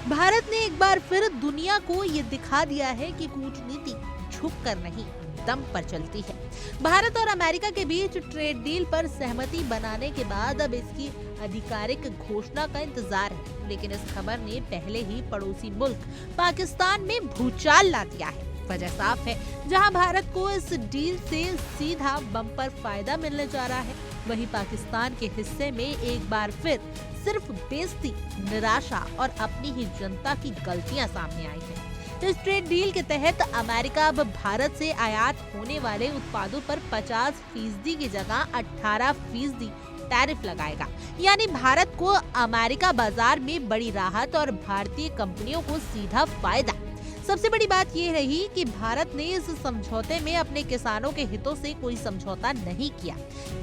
भारत ने एक बार फिर दुनिया को ये दिखा दिया है कि कूटनीति झुक कर नहीं, दम पर चलती है। भारत और अमेरिका के बीच ट्रेड डील पर सहमति बनाने के बाद अब इसकी आधिकारिक घोषणा का इंतजार है, लेकिन इस खबर ने पहले ही पड़ोसी मुल्क पाकिस्तान में भूचाल ला दिया है। वजह साफ है, जहां भारत को इस डील से सीधा बम्पर फायदा मिलने जा रहा है, वहीं पाकिस्तान के हिस्से में एक बार फिर सिर्फ बेइज्जती, निराशा और अपनी ही जनता की गलतियां सामने आई हैं। इस ट्रेड डील के तहत अमेरिका अब भारत से आयात होने वाले उत्पादों पर 50% की जगह 18% टैरिफ लगाएगा। यानी भारत को अमेरिका बाजार में बड़ी राहत और भारतीय कंपनियों को सीधा फायदा। सबसे बड़ी बात ये रही कि भारत ने इस समझौते में अपने किसानों के हितों से कोई समझौता नहीं किया।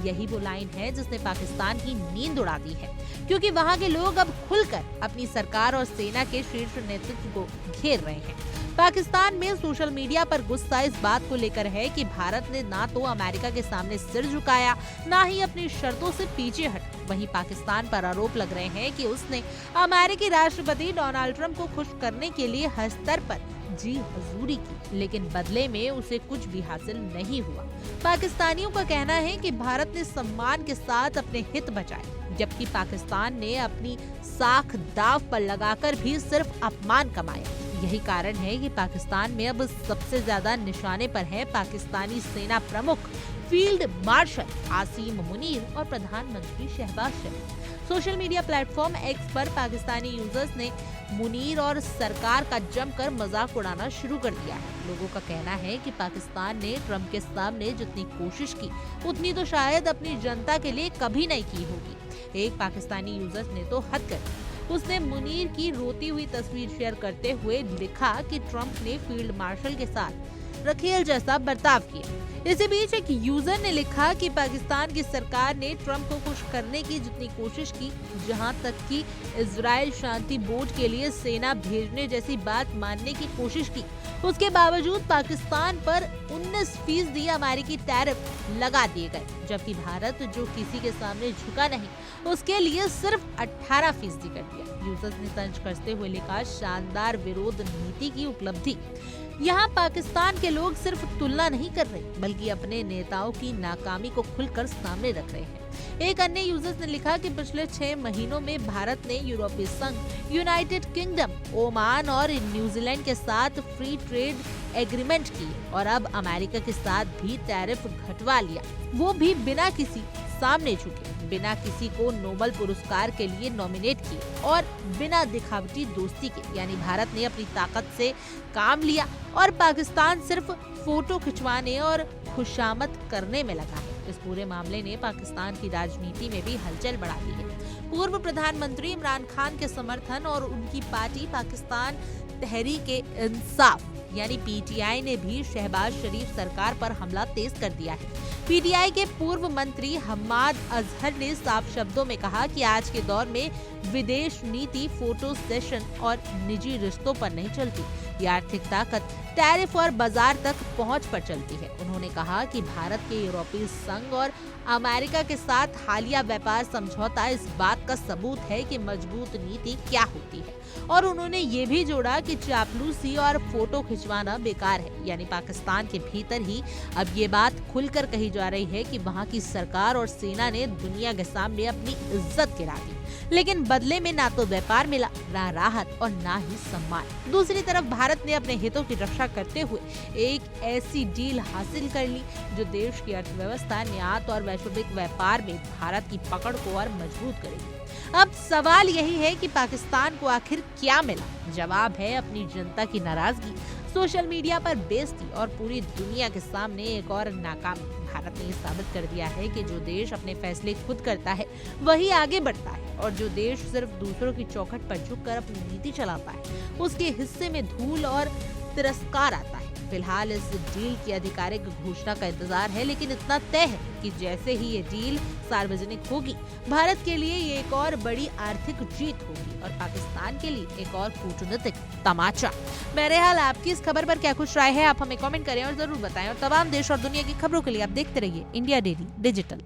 यही वो लाइन है जिसने पाकिस्तान की नींद उड़ा दी है, क्योंकि वहाँ के लोग अब खुलकर अपनी सरकार और सेना के शीर्ष नेतृत्व को घेर रहे हैं। पाकिस्तान में सोशल मीडिया पर गुस्सा इस बात को लेकर है कि भारत ने ना तो अमेरिका के सामने सिर झुकाया, ना ही अपनी शर्तों से पीछे हटा। वहीं पाकिस्तान पर आरोप लग रहे हैं कि उसने अमेरिकी राष्ट्रपति डोनाल्ड ट्रंप को खुश करने के लिए हर स्तर पर जी हजूरी की, लेकिन बदले में उसे कुछ भी हासिल नहीं हुआ। पाकिस्तानियों का कहना है कि भारत ने सम्मान के साथ अपने हित बचाए, जबकि पाकिस्तान ने अपनी साख दाव पर लगाकर भी सिर्फ अपमान कमाया। यही कारण है कि पाकिस्तान में अब सबसे ज्यादा निशाने पर है पाकिस्तानी सेना प्रमुख फील्ड मार्शल आसिम मुनीर और प्रधानमंत्री शहबाज शरीफ। सोशल मीडिया प्लेटफॉर्म एक्स पर पाकिस्तानी यूजर्स ने मुनीर और सरकार का जमकर मजाक उड़ाना शुरू कर दिया है। लोगों का कहना है कि पाकिस्तान ने ट्रंप के सामने जितनी कोशिश की, उतनी तो शायद अपनी जनता के लिए कभी नहीं की होगी। एक पाकिस्तानी यूजर ने तो हद कर दी। उसने मुनीर की रोती हुई तस्वीर शेयर करते हुए लिखा कि ट्रंप ने फील्ड मार्शल के साथ रखेल जैसा बर्ताव किया। इसी बीच एक यूजर ने लिखा कि पाकिस्तान की सरकार ने ट्रंप को खुश करने की जितनी कोशिश की, जहां तक कि इजराइल शांति बोर्ड के लिए सेना भेजने जैसी बात मानने की कोशिश की, उसके बावजूद पाकिस्तान पर 19% अमेरिकी टैरिफ लगा दिए गए, जबकि भारत जो किसी के सामने झुका नहीं, उसके लिए सिर्फ 18% कर दिया। यूजर्स ने तंज कसते हुए लिखा, शानदार विरोध नीति की उपलब्धि। यहाँ पाकिस्तान के लोग सिर्फ तुलना नहीं कर रहे, बल्कि अपने नेताओं की नाकामी को खुलकर सामने रख रहे हैं। एक अन्य यूजर्स ने लिखा कि पिछले 6 महीनों में भारत ने यूरोपीय संघ, यूनाइटेड किंगडम, ओमान और न्यूजीलैंड के साथ फ्री ट्रेड एग्रीमेंट की और अब अमेरिका के साथ भी टैरिफ घटवा लिया, वो भी बिना किसी सामने झुके, बिना किसी को नोबेल पुरस्कार के लिए नॉमिनेट किए और बिना दिखावटी दोस्ती के। यानी भारत ने अपनी ताकत से काम लिया और पाकिस्तान सिर्फ फोटो खिंचवाने और खुशामद करने में लगा है। इस पूरे मामले ने पाकिस्तान की राजनीति में भी हलचल बढ़ा दी है। पूर्व प्रधानमंत्री इमरान खान के समर्थन और उनकी पार्टी पाकिस्तान तहरीक-ए-इंसाफ यानी पीटीआई ने भी शहबाज शरीफ सरकार पर हमला तेज कर दिया है। पीटीआई के पूर्व मंत्री हम्माद अजहर ने साफ शब्दों में कहा कि आज के दौर में विदेश नीति फोटो सेशन और निजी रिश्तों पर नहीं चलती, ये आर्थिक ताकत टैरिफ और बाजार तक पहुंच पर चलती है। उन्होंने कहा कि भारत के यूरोपीय संघ और अमेरिका के साथ हालिया व्यापार समझौता इस बात का सबूत है कि मजबूत नीति क्या होती है, और उन्होंने ये भी जोड़ा कि चापलूसी और फोटो खिंचवाना बेकार है। यानी पाकिस्तान के भीतर ही अब ये बात खुलकर कही जा रही है कि वहाँ की सरकार और सेना ने दुनिया के सामने अपनी इज्जत गिरा दी, लेकिन बदले में ना तो व्यापार मिला, ना राहत और ना ही सम्मान। दूसरी तरफ भारत ने अपने हितों की रक्षा करते हुए एक ऐसी डील हासिल कर ली जो देश की अर्थव्यवस्था, निर्यात और वैश्विक व्यापार में भारत की पकड़ को और मजबूत करेगी। अब सवाल यही है कि पाकिस्तान को आखिर क्या मिला? जवाब है अपनी जनता की नाराजगी, सोशल मीडिया पर बेइज्जती और पूरी दुनिया के सामने एक और नाकामी। भारत ने साबित कर दिया है कि जो देश अपने फैसले खुद करता है वही आगे बढ़ता है, और जो देश सिर्फ दूसरों की चौखट पर झुककर अपनी नीति चलाता है उसके हिस्से में धूल और तिरस्कार आता है। फिलहाल इस डील की आधिकारिक घोषणा का इंतजार है, लेकिन इतना तय है कि जैसे ही ये डील सार्वजनिक होगी, भारत के लिए ये एक और बड़ी आर्थिक जीत होगी और पाकिस्तान के लिए एक और कूटनीतिक तमाचा। बहरहाल आपकी इस खबर पर क्या कुछ राय है, आप हमें कमेंट करें और जरूर बताएं। और तमाम देश और दुनिया की खबरों के लिए आप देखते रहिए इंडिया डेली डिजिटल।